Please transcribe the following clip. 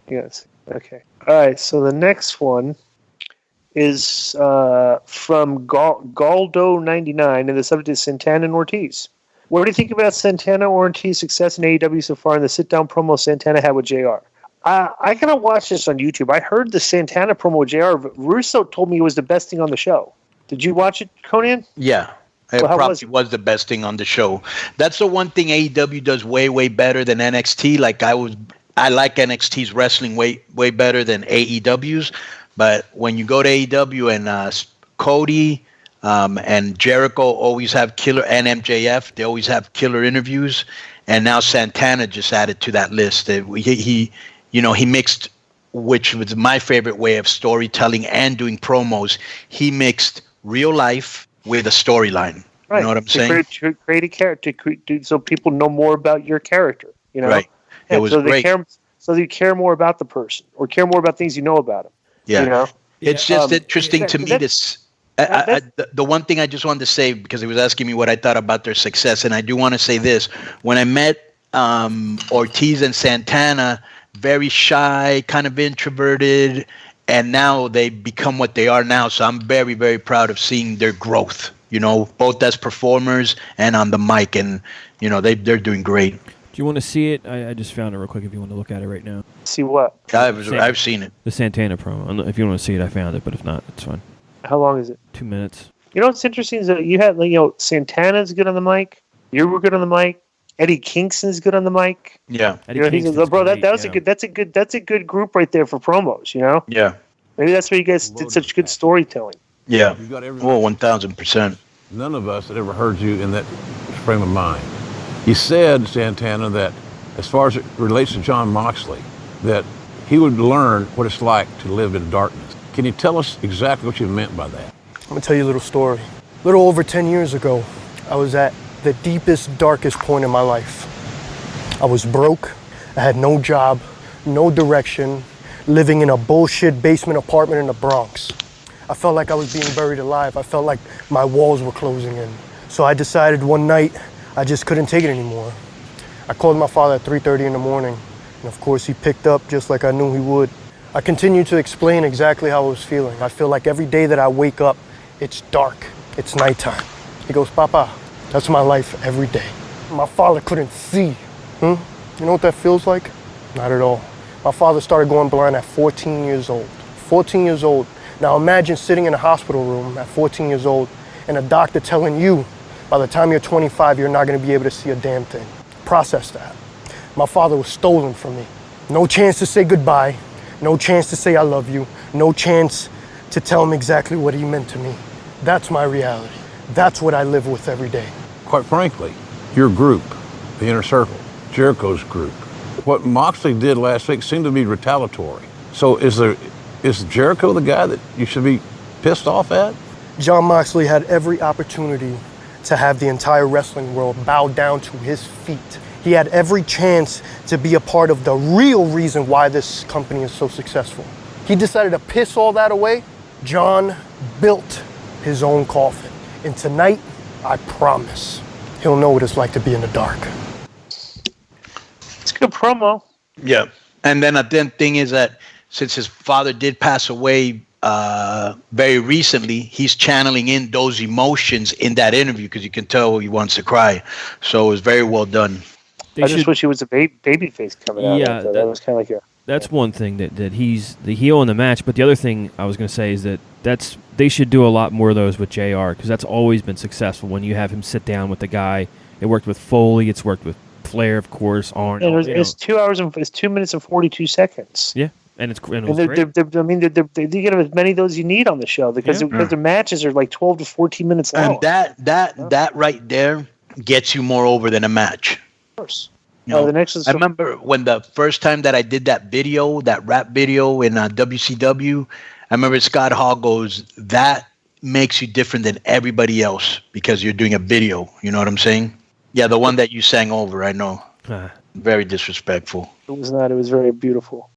Yes. Okay. All right. So the next one is from Galdo99, and the subject is Santana and Ortiz. What do you think about Santana Ortiz's success in AEW so far and the sit-down promo Santana had with JR? I kind of watched this on YouTube. I heard the Santana promo with JR. Russo told me it was the best thing on the show. Did you watch it, Konnan? Yeah. It probably was the best thing on the show. That's the one thing AEW does way, way better than NXT. Like I like NXT's wrestling way better than AEW's. But when you go to AEW and Cody and Jericho always have killer, and MJF, they always have killer interviews. And now Santana just added to that list. He mixed, which was my favorite way of storytelling and doing promos. He mixed real life with a storyline. Right. You know what I'm saying? Create a character, so people know more about your character. You know, right? It was great. So you care more about the person, or care more about things you know about them. Yeah. You know? It's just interesting to me. The one thing I just wanted to say, because he was asking me what I thought about their success, and I do want to say this: when I met Ortiz and Santana, very shy, kind of introverted, and now they become what they are now. So I'm very, very proud of seeing their growth. You know, both as performers and on the mic, and you know they're doing great. Do you want to see it? I just found it real quick. If you want to look at it right now. See what? I've seen it. The Santana promo. If you want to see it, I found it. But if not, it's fine. How long is it? 2 minutes. You know what's interesting is that you had, Santana's good on the mic. You were good on the mic. Eddie Kingston's good on the mic. Yeah. That's a good group right there for promos. You know. Yeah. Maybe that's why you guys did such good storytelling. Yeah. 1,000%. None of us had ever heard you in that frame of mind. You said, Santana, that as far as it relates to Jon Moxley, that he would learn what it's like to live in darkness. Can you tell us exactly what you meant by that? I'm gonna tell you a little story. A little over 10 years ago, I was at the deepest, darkest point in my life. I was broke, I had no job, no direction, living in a bullshit basement apartment in the Bronx. I felt like I was being buried alive. I felt like my walls were closing in. So I decided one night I just couldn't take it anymore. I called my father at 3:30 in the morning, and of course he picked up just like I knew he would. I continued to explain exactly how I was feeling. I feel like every day that I wake up, it's dark, it's nighttime. He goes, Papa, that's my life every day. My father couldn't see. You know what that feels like? Not at all. My father started going blind at 14 years old. 14 years old. Now imagine sitting in a hospital room at 14 years old and a doctor telling you by the time you're 25, you're not gonna be able to see a damn thing. Process that. My father was stolen from me. No chance to say goodbye, no chance to say I love you, no chance to tell him exactly what he meant to me. That's my reality. That's what I live with every day. Quite frankly, your group, the Inner Circle, Jericho's group, what Moxley did last week seemed to be retaliatory. So is Jericho the guy that you should be pissed off at? Jon Moxley had every opportunity to have the entire wrestling world bow down to his feet. He had every chance to be a part of the real reason why this company is so successful. He decided to piss all that away. Jon built his own coffin. And tonight, I promise, he'll know what it's like to be in the dark. It's a good promo. Yeah. And then the thing is that since his father did pass away very recently, he's channeling in those emotions in that interview because you can tell he wants to cry. So it was very well done. I just wish he was a baby face coming out. Yeah, that was kind of like that's one thing that he's the heel in the match. But the other thing I was going to say is that they should do a lot more of those with JR because that's always been successful when you have him sit down with the guy. It worked with Foley. It's worked with Flair, of course. Arnold. It's 2 hours and it's 2 minutes and 42 seconds. Yeah. And it was great. They get as many of those you need on the show because their matches are like 12 to 14 minutes long. And that right there gets you more over than a match. Of course. You know, I remember when the first time that I did that video, that rap video in WCW, I remember Scott Hall goes, that makes you different than everybody else because you're doing a video. You know what I'm saying? Yeah, the one that you sang over, I know. Very disrespectful. It was not. It was very beautiful.